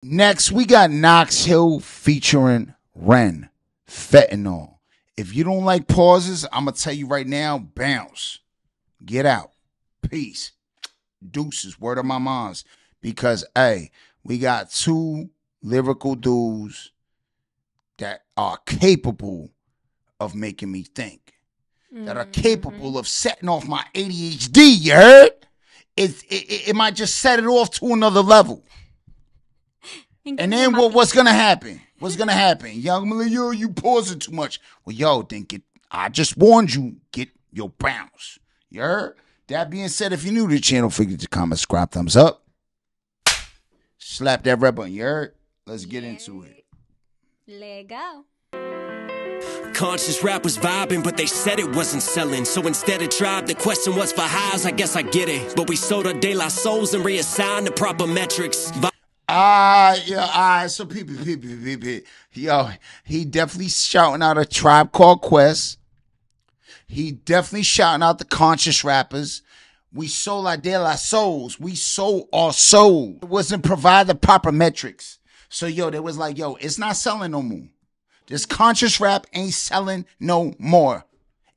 Next, we got Knox featuring REN, Fentanyl. If you don't like pauses, I'm going to tell you right now, bounce. Get out. Peace. Deuces, word of my moms. Because, hey, we got two lyrical dudes that are capable of making me think. That are capable of setting off my ADHD, you heard? It might just set it off to another level. And then what's going to happen? What's going to happen? Young Malay, yo, you pausing too much. Well, yo, then I just warned you, get your bounce. You heard? That being said, if you're new to the channel, forget to comment, subscribe, thumbs up. Slap that red button, you heard? Let's get into it. Let go. Conscious rap was vibing, but they said it wasn't selling. So instead it tribe, the question was for highs, I guess I get it. But we sold our de la souls and reassigned the proper metrics. So people. Yo, he definitely shouting out a Tribe Called Quest. He definitely shouting out the conscious rappers. We sold our de la souls. We sold our soul. It wasn't provide the proper metrics. So, yo, they was like, yo, it's not selling no more. This conscious rap ain't selling no more.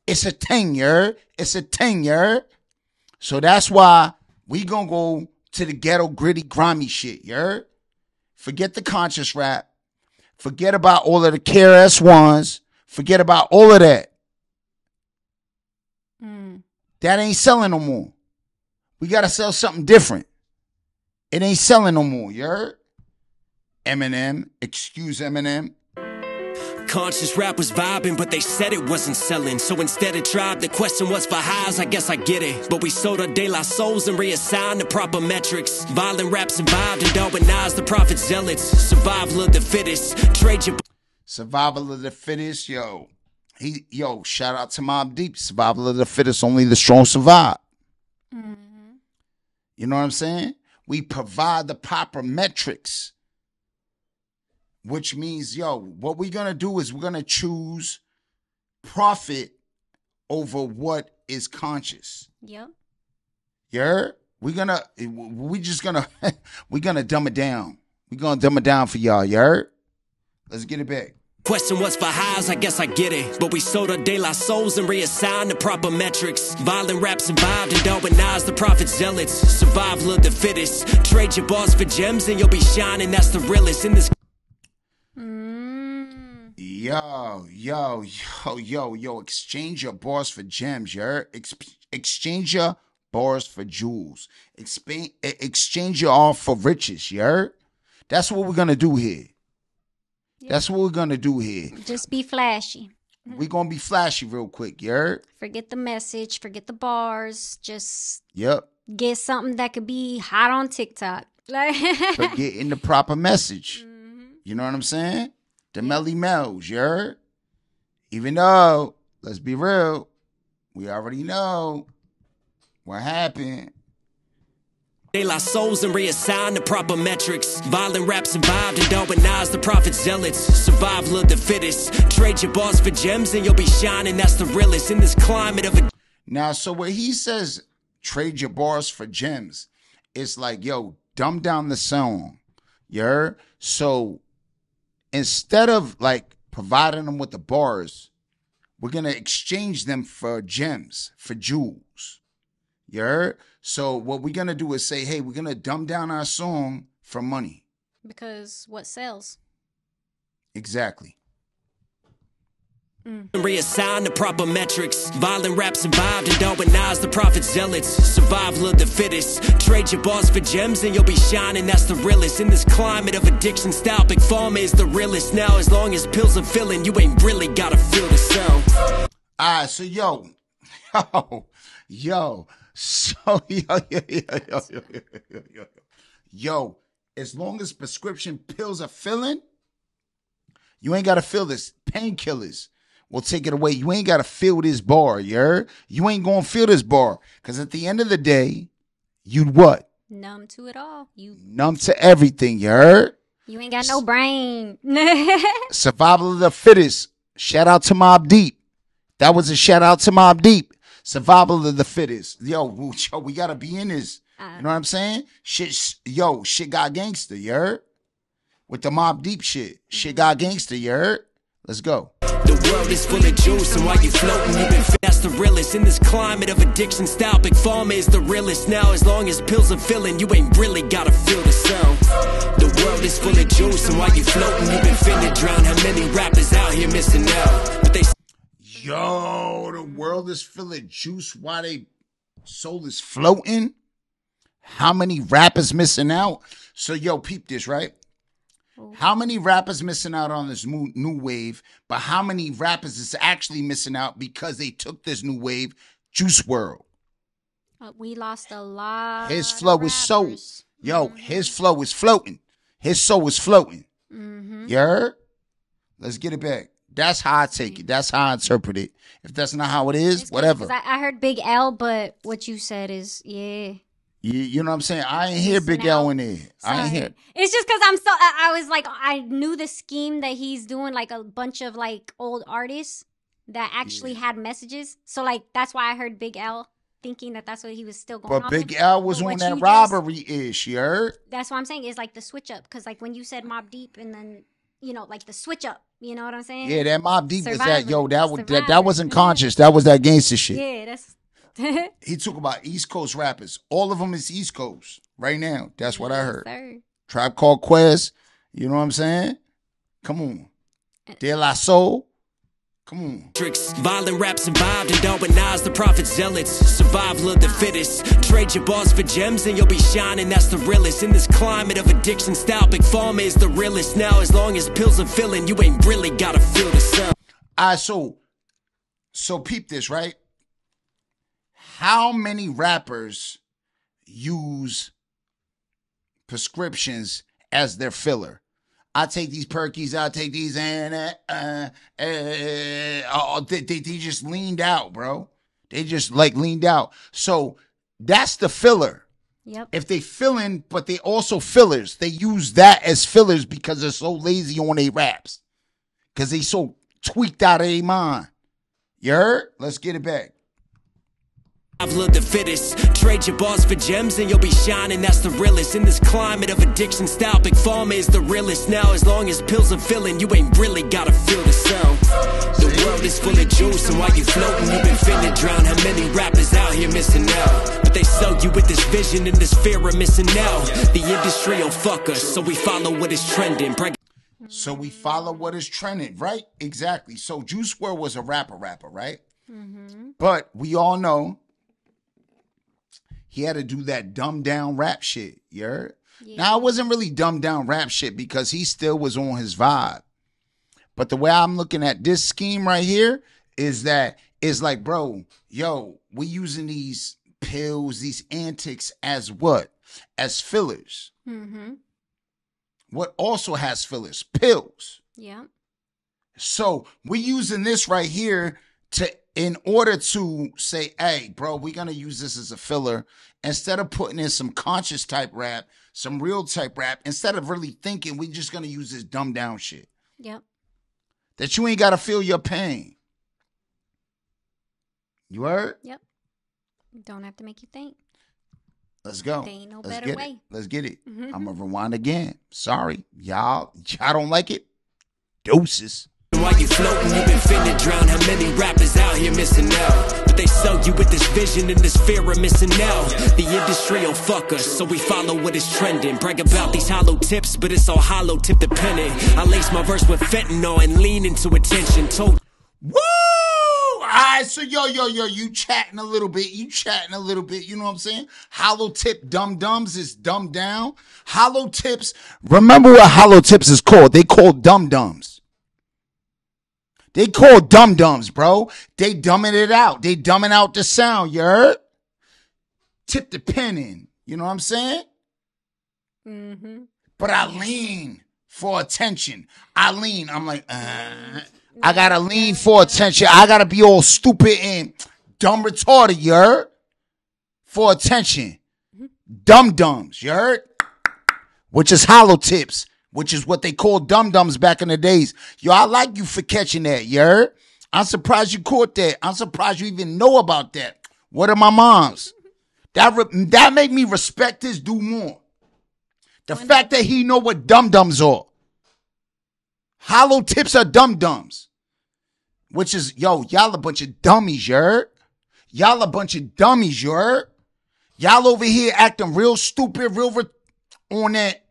It's a thing, It's a thing, So that's why we gonna go to the ghetto, gritty, grimy shit, Forget the conscious rap. Forget about all of the KRS-Ones. Forget about all of that. That ain't selling no more. We gotta sell something different. It ain't selling no more, you heard? Eminem, excuse Eminem. Conscious rap was vibing, but they said it wasn't selling. So instead it tribe, the question was for highs, I guess I get it. But we sold our de la souls and reassigned the proper metrics. Violent rap survived and Darwinized the prophet zealots. Survival of the fittest. Trade your... Survival of the fittest, yo. Shout out to Mobb Deep. Survival of the fittest, only the strong survive. You know what I'm saying? We provide the proper metrics. Which means, yo, what we're going to do is we're going to choose profit over what is conscious. Yep. Yeah? We're going to dumb it down. We're going to dumb it down for y'all, you heard? Let's get it back. Question was for highs, I guess I get it. But we sold our de la souls and reassigned the proper metrics. Violent rap survived and Darwinized the prophet zealots. Survival of the fittest. Trade your bars for gems and you'll be shining. That's the realest in this. Yo, exchange your bars for gems, exchange your bars for jewels. Exchange your all for riches, That's what we're gonna do here. Yep. That's what we're gonna do here. Just be flashy. We're gonna be flashy real quick, Forget the message, forget the bars, just get something that could be hot on TikTok. Forgetting the proper message. You know what I'm saying? The Melly Mel's, Even though, let's be real, we already know what happened. De la souls and reassigned the proper metrics. Violent rap survived and Darwinized the prophet zealots. Survival of the fittest. Trade your bars for gems and you'll be shining. That's the realest in this climate of a... Now, so when he says trade your bars for gems, it's like, yo, dumb down the song. So instead of like providing them with the bars, we're going to exchange them for gems, for jewels. So what we're going to do is say, hey, we're going to dumb down our song for money. Because what sells? Exactly. Reassign the proper metrics. Violent rap survived and Darwinized the prophet zealots. Survival of the fittest. Trade your bars for gems and you'll be shining. That's the realest in this climate of addiction style. Big Pharma is the realest now. As long as pills are filling, you ain't really gotta feel the sound. Alright, so yo, as long as prescription pills are filling, you ain't gotta feel this. Painkillers will take it away. You ain't got to feel this bar, You ain't going to feel this bar. Because at the end of the day, you what? Numb to it all. You numb to everything, you heard? You ain't got no brain. Survival of the fittest. Shout out to Mobb Deep. That was a shout out to Mobb Deep. Survival of the fittest. Yo, we got to be in this. You know what I'm saying? Shit got gangster, you heard? with the Mob Deep shit. Shit got gangster, you heard? Let's go. The world is full of juice, and while you floating, you've been that's the realest. In this climate of addiction style, Big Pharma is the realest. Now, as long as pills are filling, you ain't really gotta feel the sound. The world is full of juice, and while you floating, you've been finna drown. How many rappers out here missing out? But they Yo, the world is full of juice while they soul is floating. How many rappers missing out? So, yo, peep this, right? How many rappers missing out on this new wave, but how many rappers is actually missing out because they took this new wave, Juice WRLD? We lost a lot. His flow is so, yo, his flow is floating. His soul is floating. You heard? Let's get it back. That's how I take it. That's how I interpret it. If that's not how it is, whatever. I heard Big L, but what you said is, yeah. You know what I'm saying? I ain't hear Big L in there. Sorry. I ain't hear. It's just because I was like, I knew the scheme that he's doing, like a bunch of like old artists that actually had messages. So like, that's why I heard Big L, thinking that that's what he was still going on. But Big L was on that robbery-ish, you heard? That's what I'm saying. It's like the switch up. Because like when you said Mob Deep and then, you know, like the switch up. You know what I'm saying? Yeah, that Mob Deep was that, yo, that wasn't conscious. That was that gangster shit. Yeah, that's... He talk about East Coast rappers. All of them is East Coast right now. That's what I heard. Sir. Tribe Called Quest. You know what I'm saying? Come on. De La Soul. Come on. Violent rap survived and Darwinized the prophet zealots. Survival of the fittest. Trade your balls for gems and you'll be shining. That's the realest. In this climate of addiction style, Big Pharma is the realest. Now, as long as pills are filling, you ain't really gotta feel the sound. So peep this, right? How many rappers use prescriptions as their filler? I take these Perkies, I take these, and they just leaned out, bro. They just like leaned out. So that's the filler. Yep. If they filling, but they also fillers. They use that as fillers because they're so lazy on their raps. Because they so tweaked out of their mind. You heard? Let's get it back. Survival of the fittest. Trade your balls for gems and you'll be shining. That's the realest. In this climate of addiction style, Big Pharma is the realest. Now, as long as pills are filling, you ain't really gotta feel the sound. The world is full of juice, and while you floating, you've been finna drown. How many rappers out here missing out? But they sell you with this vision and this fear of missing out. The industry will fuck us, so we follow what is trending. So we follow what is trending, right? Exactly. So Juice WRLD was a rapper, right? But we all know he had to do that dumbed down rap shit, you heard? Yeah. Now, it wasn't really dumbed down rap shit because he still was on his vibe. But the way I'm looking at this scheme right here is that it's like, bro, yo, we using these pills, these antics as what? As fillers. What also has fillers? Pills. Yeah. So we're using this right here in order to say, hey, bro, we're going to use this as a filler. Instead of putting in some conscious type rap, some real type rap, instead of really thinking, we're just going to use this dumbed down shit. Yep. That you ain't got to feel your pain. You heard? Yep. Don't have to make you think. Let's go. There ain't no better way. Let's get it. I'm going to rewind again. Sorry. Y'all don't like it? Deuces. While you floating, you've been finna drown. How many rappers out here missing out? But they sell you with this vision and this fear of missing out. The industry will fuck us, so we follow what is trending. Brag about these hollow tips, but it's all hollow tip dependent. I lace my verse with fentanyl and lean into attention. Woo! Alright, so yo, you chatting a little bit. You know what I'm saying? Hollow tip dum-dums is dumbed down. Hollow tips, remember what hollow tips is called? They call dum-dums. They call dum-dums, bro. They dumbing it out. They dumbing out the sound, you heard? Tip the pen in. You know what I'm saying? But I lean for attention. I'm like, I gotta lean for attention. I gotta be all stupid and dumb retarded, you heard? For attention. Dum-dums, you heard? Which is hollow tips. Which is what they called dum-dums back in the days. Yo, I like you for catching that, you heard? I'm surprised you caught that. I'm surprised you even know about that. What are my moms? That make me respect this dude more. The fact that he know what dum-dums are. Hollow tips are dum-dums. Which is, yo, y'all a bunch of dummies, you heard? Y'all a bunch of dummies, you heard? Y'all over here acting real stupid, on that.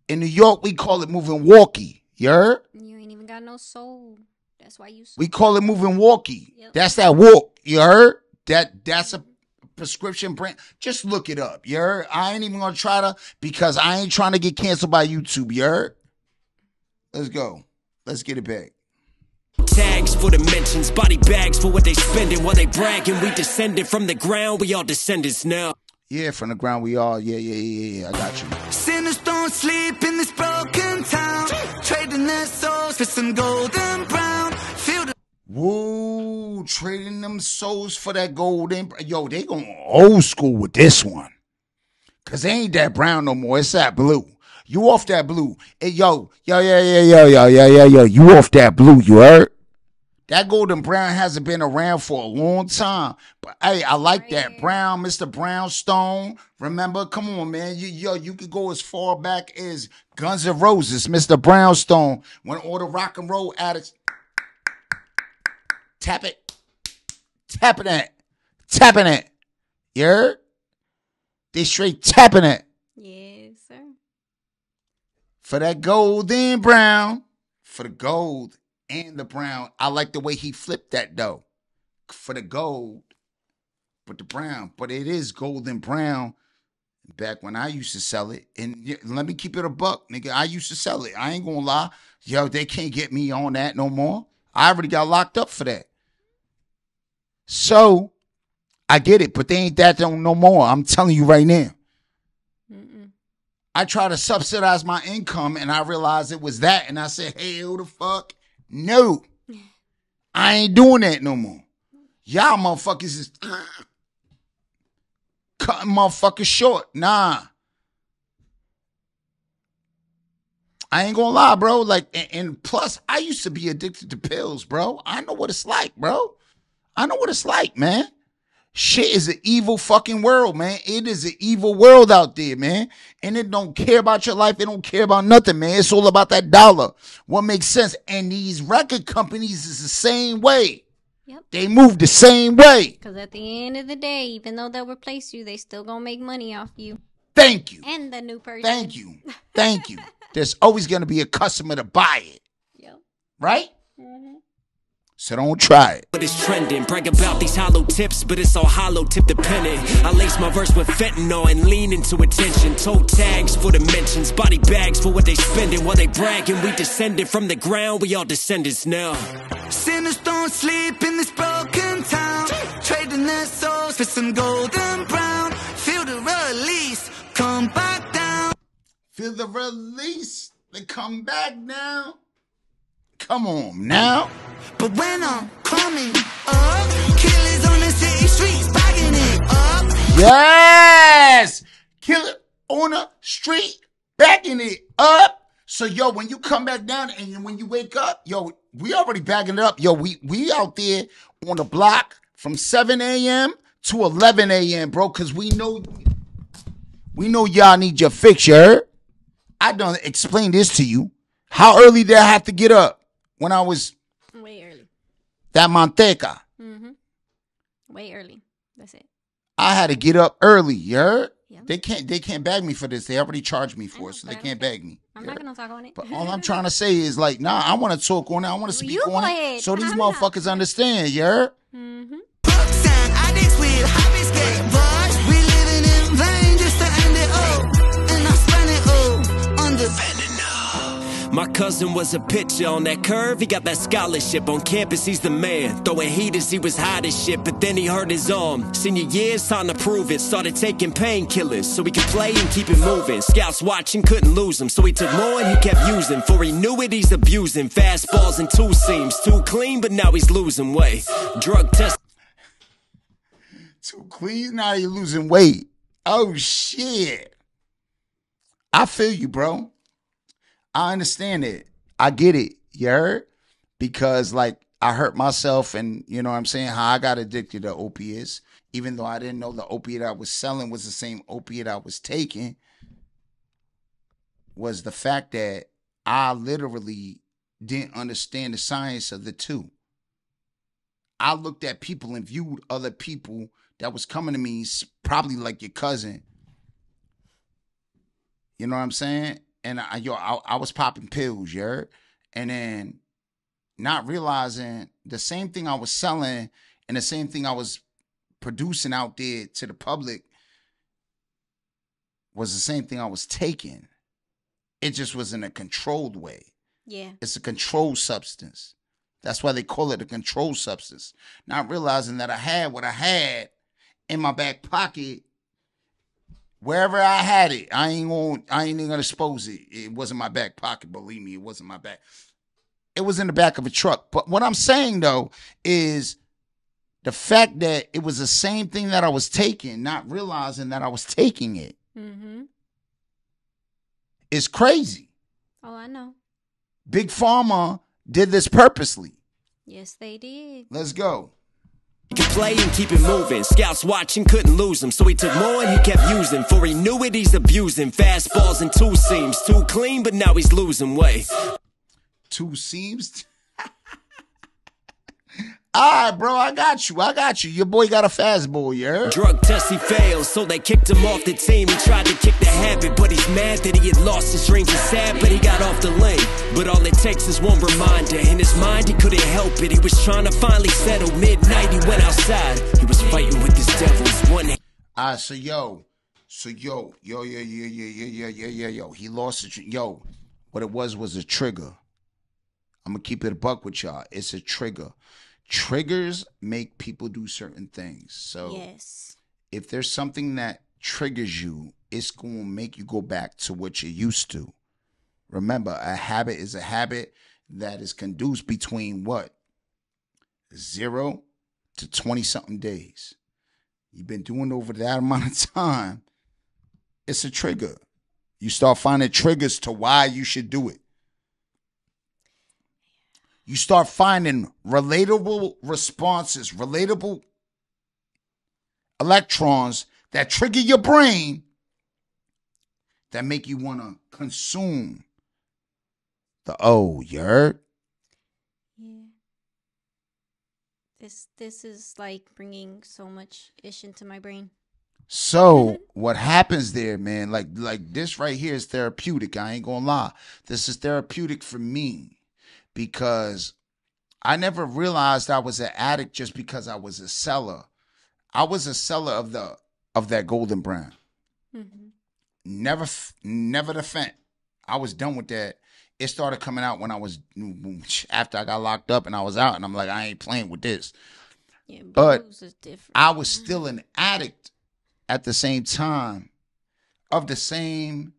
In New York, we call it moving walkie, you heard? You ain't even got no soul. That's why you. We call it moving walkie. Yep. That's that walk, you heard? That's a prescription brand. Just look it up, you heard? I ain't even gonna try to, because I ain't trying to get canceled by YouTube, you heard? Let's go. Let's get it back. Tags for the mentions, body bags for what they spending while they bragging. We descended from the ground, we all descendants now. Yeah, from the ground we all. Yeah. I got you. Sinners don't sleep in this broken town, trading their souls for some golden brown. Feel the Woo, trading them souls for that golden. Yo, they going old school with this one. Because they ain't that brown no more. It's that blue. You off that blue. Hey, yo. You off that blue, you heard? That golden brown hasn't been around for a long time. But, hey, I like that. Brown, Mr. Brownstone. Remember? Come on, man. You could go as far back as Guns N' Roses, Mr. Brownstone. When all the rock and roll addicts tapping it. You heard? They straight tapping it. Yes, sir. For that golden brown. For the gold and the brown. I like the way he flipped that, though. For the gold. But the brown. But it is golden brown. Back when I used to sell it. And let me keep it a buck, nigga. I used to sell it. I ain't gonna lie. Yo, they can't get me on that no more. I already got locked up for that. So, I get it. But they ain't that no more. I'm telling you right now. I try to subsidize my income, and I realized it was that. And I said, hey, who the fuck? No. I ain't doing that no more. Y'all motherfuckers is cutting motherfuckers short. Nah. I ain't gonna lie, bro. Like, and plus, I used to be addicted to pills, bro. I know what it's like, bro. I know what it's like, man. Shit is an evil fucking world, man. It is an evil world out there, man. And it don't care about your life. It don't care about nothing, man. It's all about that dollar. What makes sense? And these record companies is the same way. Yep. They move the same way. Because at the end of the day, even though they'll replace you, they still gonna make money off you. Thank you. And the new person. Thank you. Thank you. There's always going to be a customer to buy it. Yep. Right? So don't try it. But it's trending, brag about these hollow tips, but it's all hollow tip dependent. I lace my verse with fentanyl and lean into attention. Toe tags for the mentions, body bags for what they spending while they bragging. We descended from the ground, we all descendants now. sinners don't sleep in this broken town, trading their souls for some golden brown. Feel the release, come back down. Feel the release, they come back now. Come on now. But when I'm coming up, killers on the city streets bagging it up. Yes! Killer on the street, backing it up. So, yo, when you come back down and when you wake up, yo, we already bagging it up. Yo, we out there on the block from 7 a.m. to 11 a.m., bro, because we know y'all need your fix, you heard? I done explained this to you. How early did I have to get up when I was... Way early. That manteca. Mm-hmm. Way early. That's it. I had to get up early, you heard? Yeah. They can't bag me for this. They already charged me for it, so they can't bag me. I'm not going to talk on it. But all I'm trying to say is, like, nah, I want to talk on it. I want to speak You on go it. ahead. So these I'm motherfuckers understand, you heard? Mm-hmm. Roxanne, addicts with habits get bought. We living in vain just to end it all. And I spend it all on the Fentanyl. My cousin was a pitcher on that curve. He got that scholarship on campus. He's the man. Throwing heaters, he was hot as shit. But then he hurt his arm. Senior year's time to prove it. Started taking painkillers so he could play and keep it moving. Scouts watching, couldn't lose him. So he took more and he kept using. For he knew it, he's abusing. Fastballs and two seams. Too clean, but now he's losing weight. Drug test. Too clean, now you losing weight. Oh, shit. I feel you, bro. I understand it. I get it. You heard? Because, like, I hurt myself and, you know what I'm saying, how I got addicted to opiates, even though I didn't know the opiate I was selling was the same opiate I was taking, was the fact that I literally didn't understand the science of the two. I looked at people and viewed other people that was coming to me, probably like your cousin. You know what I'm saying? And I was popping pills, you heard? And then not realizing the same thing I was selling and the same thing I was producing out there to the public was the same thing I was taking. It just was in a controlled way. Yeah. It's a controlled substance. That's why they call it a controlled substance. Not realizing that I had what I had in my back pocket. Wherever I had it, I ain't even gonna expose it. It wasn't my back pocket, believe me, it wasn't my back. It was in the back of a truck. But what I'm saying though is the fact that it was the same thing that I was taking, not realizing that I was taking it. Mm-hmm. It's crazy. Oh, I know. Big Pharma did this purposely. Yes, they did. Let's go. He could play and keep it moving. Scouts watching, couldn't lose him. So he took more and he kept using. For he knew it, he's abusing. Fastballs and two seams. Too clean, but now he's losing weight. Two seams? All right, bro, I got you. Your boy got a fastball, you heard? Drug test, he failed, so they kicked him off the team. He tried to kick the habit, but he's mad that he had lost his dreams. He's sad, but he got off the lane. But all it takes is one reminder. In his mind, he couldn't help it. He was trying to finally settle. Midnight, he went outside. He was fighting with his devils. One. All right, so yo. He lost it. Yo, what it was a trigger. I'm going to keep it a buck with y'all. It's a trigger. Triggers make people do certain things. So yes, if there's something that triggers you, it's going to make you go back to what you're used to. Remember, a habit is a habit that is conduced between what? 0 to 20-something days. You've been doing over that amount of time. It's a trigger. You start finding triggers to why you should do it. You start finding relatable responses, relatable electrons that trigger your brain that make you want to consume the you heard? yeah. This is like bringing so much ish into my brain. So what happens there, man, like this right here is therapeutic. I ain't gonna lie. This is therapeutic for me. Because I never realized I was an addict just because I was a seller. I was a seller of that golden brown. Mm-hmm. Never the fent. I was done with that. It started coming out when I was after I got locked up and I was out, and I'm like, I ain't playing with this. Yeah, but blues is different. I was still an addict at the same time of the same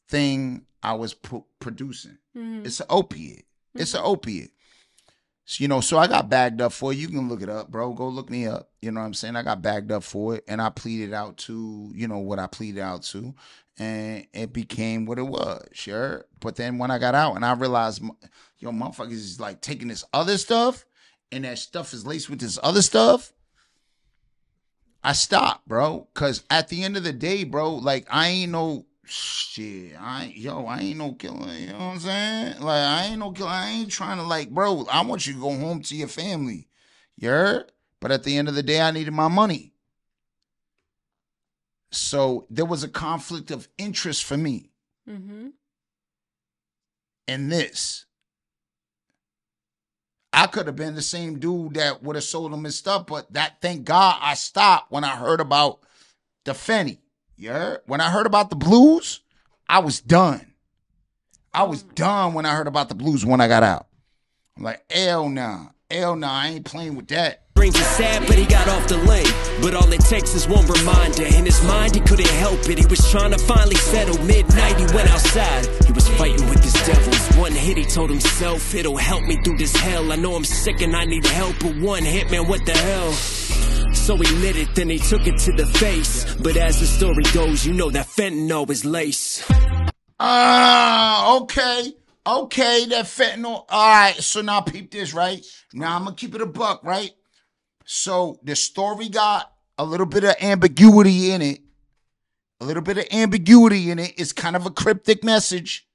thing I was producing. Mm-hmm. It's an opiate. It's an opiate. So, so I got bagged up for it. You can look it up, bro. Go look me up. You know what I'm saying? I got bagged up for it, and I pleaded out to, what I pleaded out to, and it became what it was, sure. But then when I got out and I realized, motherfuckers is like taking this other stuff, and that stuff is laced with this other stuff, I stopped, bro. Because at the end of the day, bro, like, I ain't no... Shit, I ain't no killer, you know what I'm saying? Like, I ain't no killer. I ain't trying to, like, bro, I want you to go home to your family. You heard? But at the end of the day, I needed my money. So there was a conflict of interest for me. Mm-hmm. In this. I could have been the same dude that would have sold him his stuff, but thank God I stopped when I heard about the Fenny. Yeah, when I heard about the blues, I was done. I was done when I heard about the blues when I got out. I'm like, hell nah, I ain't playing with that. Dreams are sad, but he got off the lane. But all it takes is one reminder. In his mind, he couldn't help it. He was trying to finally settle. Midnight, he went outside. He was fighting with his devils. One hit, he told himself, it'll help me through this hell. I know I'm sick and I need help, but one hit, man, what the hell? So he lit it, then he took it to the face. But as the story goes, you know that fentanyl is lace. Okay, that fentanyl. All right, so now peep this, right? Now I'm going to keep it a buck, right? So the story got a little bit of ambiguity in it. It's kind of a cryptic message.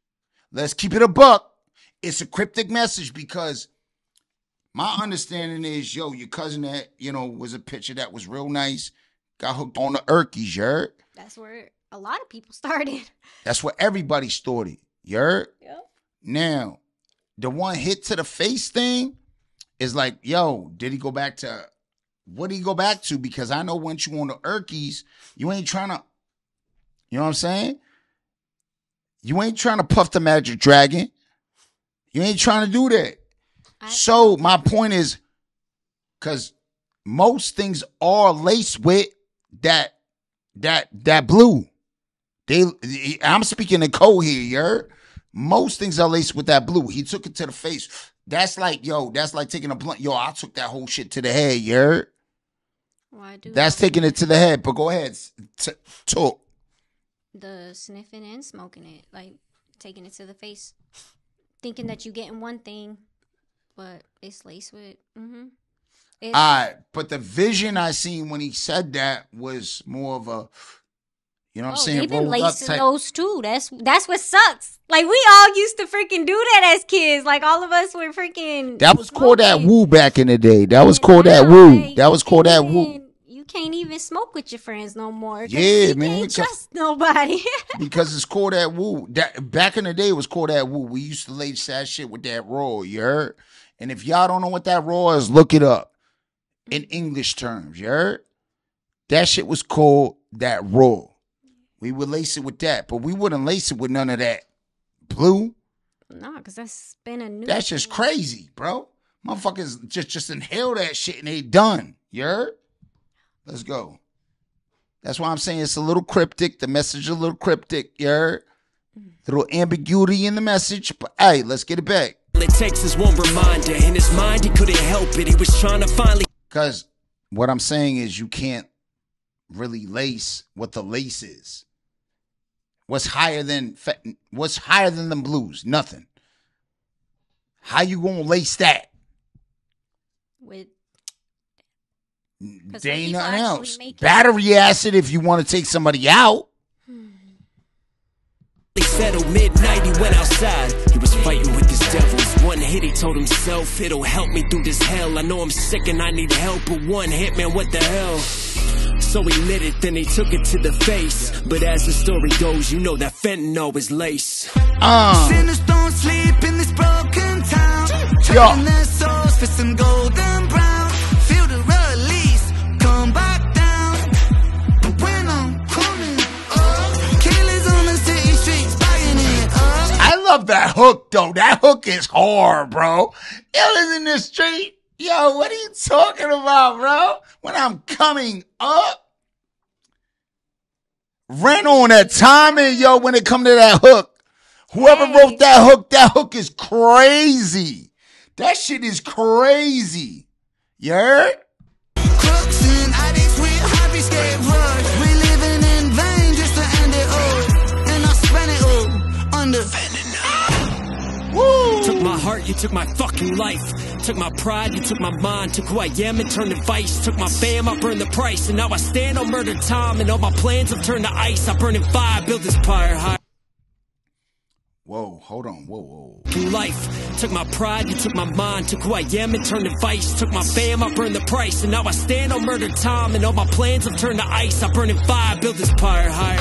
let's keep it a buck. It's a cryptic message because my understanding is, yo, your cousin that, was a picture that was real nice, got hooked on the Erkies, you heard? That's where a lot of people started. That's where everybody started, you heard? Yep. Now, the one hit to the face thing is like, yo, did he go back to, what did he go back to? Because I know once you on the Erkies, you ain't trying to, you know what I'm saying? You ain't trying to puff the magic dragon. You ain't trying to do that. So my point is, because most things are laced with that blue. I'm speaking in code here, you heard? Most things are laced with that blue. He took it to the face. That's like, that's like taking a blunt. Yo, I took that whole shit to the head, you heard? Well, that's taking it to the head, but go ahead, talk. The sniffing and smoking it, like taking it to the face. Thinking that you getting one thing, but it's laced with. But the vision I seen when he said that was more of a, you know what I'm saying? They've been lacing those too. That's what sucks. Like we all used to freaking do that as kids. Like all of us were freaking. That was called that woo back in the day. That was called that woo. Like, that was called that woo. You can't even smoke with your friends no more. Yeah, man. You can't trust nobody. Because it's called that woo. That back in the day, it was called that woo. We used to lace that shit with that raw, you heard? And if y'all don't know what that raw is, look it up in English terms, you heard? That shit was called that raw. We would lace it with that, but we wouldn't lace it with none of that blue. No, because that's been a new. That's just crazy, bro. Motherfuckers just inhale that shit and they done, you heard? Let's go. That's why I'm saying it's a little cryptic. The message is a little cryptic. You heard? Little ambiguity in the message. But hey, let's get it back. All it takes is one reminder. In his mind, he couldn't help it. He was trying to finally. Because what I'm saying is you can't really lace what the lace is. What's higher than them blues? Nothing. How you gonna lace that? With. There ain't nothing else. Battery acid if you want to take somebody out. He settled midnight, he went outside. He was fighting with his devils. One hit, he told himself, it'll help me through this hell. I know I'm sick and I need help, but one hit, man, what the hell? So he lit it, then he took it to the face. But as the story goes, you know that fentanyl is lace. Sinners don't sleep in this broken town. Trading their souls for some golden brown. Feel the release, come back down. But when I'm coming up, killers on the city streets buying it up. I love that hook, though. That hook is hard, bro. Killers in the street. Yo, what are you talking about, bro? When I'm coming up. REN on that timing, yo, when it come to that hook. Whoever wrote that hook is crazy. That shit is crazy. You heard? Crooks and addicts with happy skate words. We living in vain just to end it all. And I spent it all under fentanyl. Woo! Took my heart, you took my fucking life. Took my pride, you took my mind. Took who I am and turned to vice. Took my fam, I burned the price. And now I stand on murder time. And all my plans have turned to ice. I burn in fire, build this pyre high. Whoa, hold on, whoa. Life, took my pride, you took my mind. Took who I am and turned to vice. Took my fam, I burned the price. And now I stand on murder time. And all my plans have turned to ice. I burn in fire, build this pyre higher.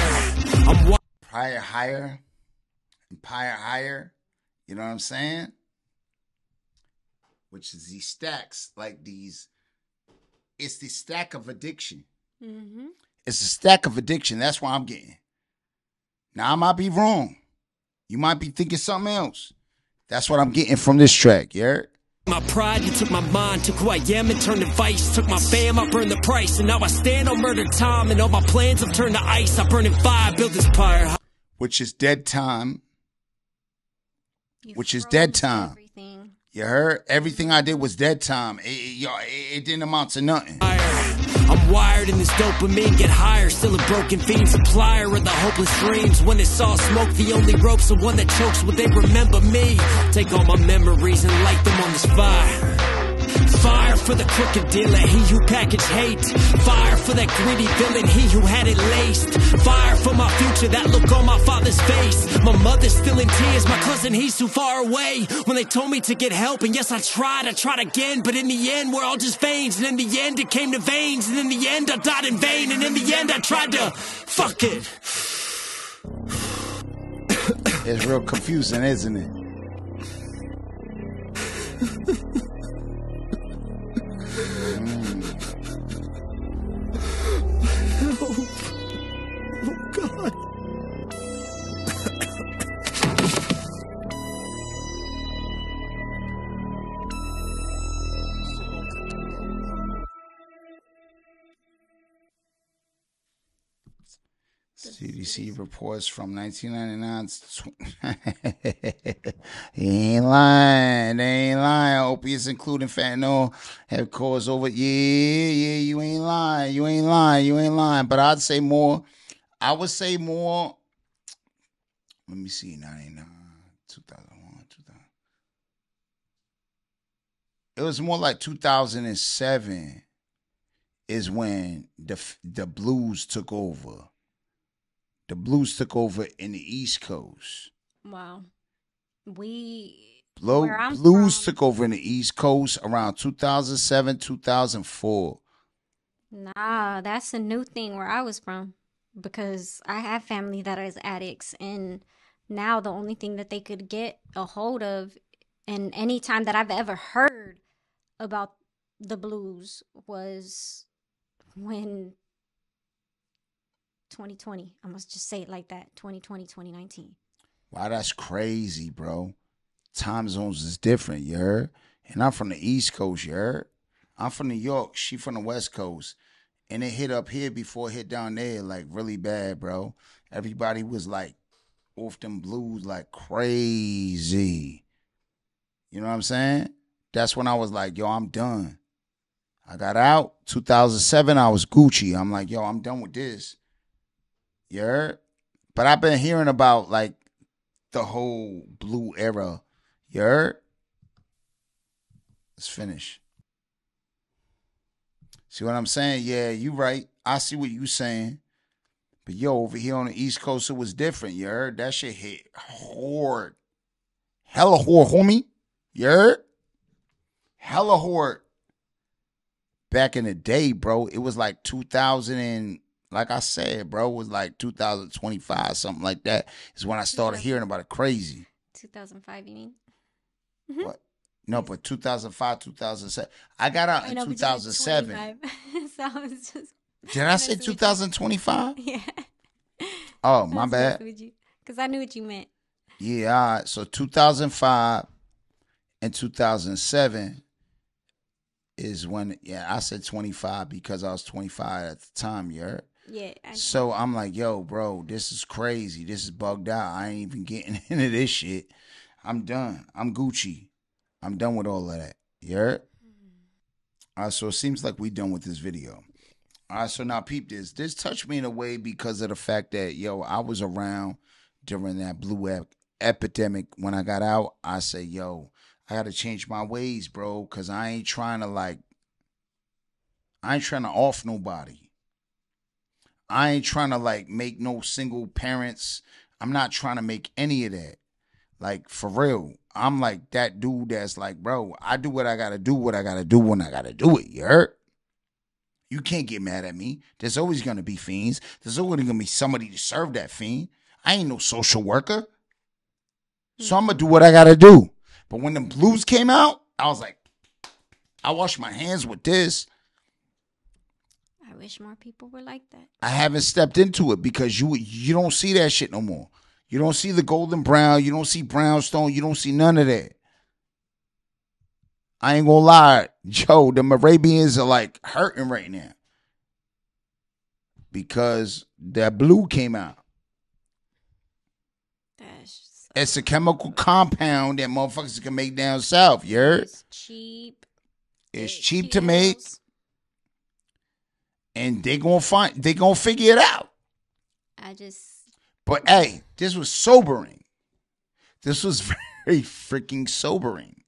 I'm pyre higher and pyre higher. You know what I'm saying? Which is these stacks, like these. It's the stack of addiction. Mm-hmm. It's a stack of addiction. That's what I'm getting. Now, I might be wrong. You might be thinking something else. That's what I'm getting from this track, you heard? My pride, you took my mind. Took who I am and turned to vice. Took my fam, I burned the price. And now I stand on murder time. And all my plans have turned to ice. I burn in fire, build this pyre. Which is dead time. Which is dead time. Everything. You heard? Everything I did was dead time. It didn't amount to nothing. I'm wired in this dopamine, get higher. Still a broken fiend, supplier of the hopeless dreams. When it's all smoke, the only rope's the one that chokes. Will they remember me? Take all my memories and light them on this fire. Fire for the crooked dealer, he who packaged hate. Fire for that greedy villain, he who had it laced. Fire for my future, that look on my father's face. My mother's still in tears, my cousin, he's too far away. When they told me to get help, and yes, I tried again. But in the end, we're all just veins. And in the end, it came to veins. And in the end, I died in vain. And in the end, I tried to, fuck it. It's real confusing, isn't it? Oh, God. CDC reports from 1999. He ain't lying. They ain't lying. Opiates, including fentanyl, have caused over. Yeah, you ain't lying. You ain't lying. But I'd say more. I would say more. Let me see. 99, 2001, 2000. It was more like 2007 is when the blues took over. The blues took over in the East Coast. Wow. Blues from, took over in the East Coast around 2007, 2004. Nah, that's a new thing where I was from. Because I have family that is addicts. And now the only thing that they could get a hold of, and any time that I've ever heard about the blues, was when 2020. I must just say it like that. 2020, 2019. Wow, that's crazy, bro. Time zones is different, you heard? And I'm from the East Coast, you heard? I'm from New York. She from the West Coast. And it hit up here before it hit down there, like, really bad, bro. Everybody was, like, off them blues like crazy. You know what I'm saying? That's when I was like, yo, I'm done. I got out. 2007, I was Gucci. I'm like, yo, I'm done with this. You heard? But I've been hearing about, like, the whole blue era. You heard? Let's finish. See what I'm saying? Yeah, you right. I see what you saying. But, yo, over here on the East Coast, it was different. You heard? That shit hit hard. Hella hard, homie. You heard? Hella hard. Back in the day, bro, it was like 2000 and... Like I said, bro, it was like 2025, something like that. Is when I started hearing about it crazy. 2005, you mean? What? No, but 2005, 2007. I got out in 2007. So I was just... Did I say 2025? Yeah. Oh, my bad. Because I knew what you meant. Yeah, all right. So 2005 and 2007 is when, I said 25 because I was 25 at the time, you heard? Yeah. So I'm like, yo, bro, this is crazy. This is bugged out. I ain't even getting into this shit. I'm done. I'm Gucci. I'm done with all of that. You heard? All right, so it seems like we done with this video. All right, so now peep this. This touched me in a way because of the fact that, yo, I was around during that blue epidemic. When I got out, I say, yo, I got to change my ways, bro, because I ain't trying to off nobody. I ain't trying to, make no single parents. I'm not trying to make any of that. Like, for real. I'm like that dude that's like, bro, I do what I got to do, when I got to do it. You heard? You can't get mad at me. There's always going to be fiends. There's always going to be somebody to serve that fiend. I ain't no social worker. So I'm going to do what I got to do. But when the blues came out, I was like, I wash my hands with this. I wish more people were like that. I haven't stepped into it because you don't see that shit no more. You don't see the golden brown. You don't see brownstone. You don't see none of that. I ain't gonna lie. Joe, the Moravians are hurting right now. Because that blue came out. It's a chemical compound that motherfuckers can make down south, you heard? It's cheap. It's cheap to make. And they gonna figure it out. But hey, this was sobering. This was very freaking sobering.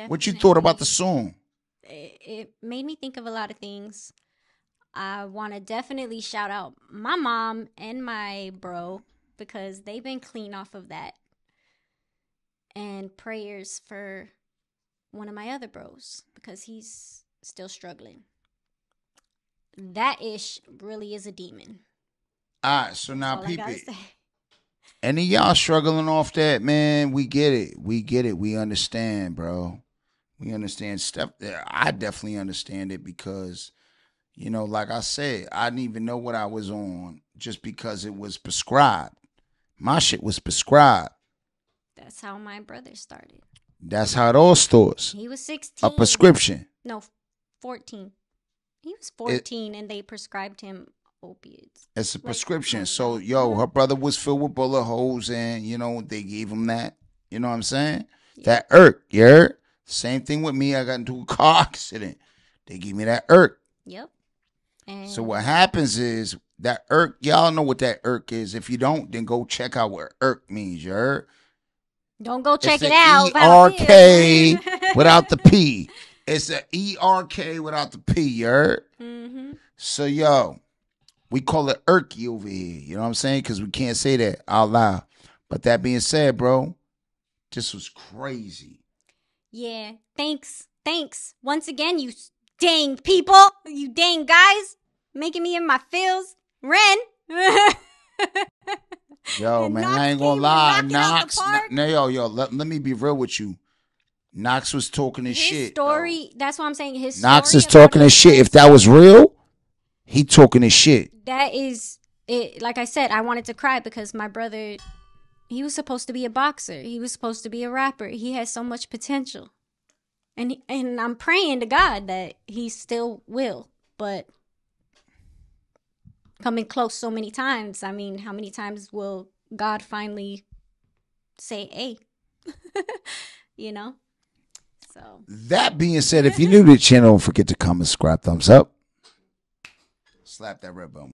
What you thought about the song? It made me think of a lot of things. I want to definitely shout out my mom and my bro because they've been clean off of that. And prayers for one of my other bros because he's still struggling. That ish really is a demon. All right, so now people, any of y'all struggling off that, man, we get it. We get it. We understand, bro. We understand stuff. I definitely understand it because, you know, like I said, I didn't even know what I was on just because it was prescribed. My shit was prescribed. That's how my brother started. That's how it all starts. He was 16. A prescription. No, 14. He was 14 and they prescribed him opiates. It's a prescription. So, yo, her brother was filled with bullet holes and, you know, they gave him that. You know what I'm saying? Yeah. That irk, you heard? Same thing with me. I got into a car accident. They gave me that irk. Yep. And so what happens is that irk, y'all know what that irk is. If you don't, then go check out what irk means, you heard? Don't go check it out. E-R-K without the P. It's a E-R-K without the P, you heard? Mm-hmm. So, yo, we call it irky over here. You know what I'm saying? Because we can't say that out loud. But that being said, bro, this was crazy. Yeah, thanks. Once again, you dang people, you dang guys, making me in my feels. Ren. Yo, man, I ain't gonna lie. Knox, let me be real with you. Knox was talking his shit. His story, that's what I'm saying. His Knox story is talking his shit. If that was real, he talking his shit. That is it. Like I said, I wanted to cry because my brother, he was supposed to be a boxer. He was supposed to be a rapper. He has so much potential. And I'm praying to God that he still will. But coming close so many times, I mean, how many times will God finally say, hey? You know? So that being said, if you're new to the channel, don't forget to comment, subscribe, thumbs up. Slap that red button.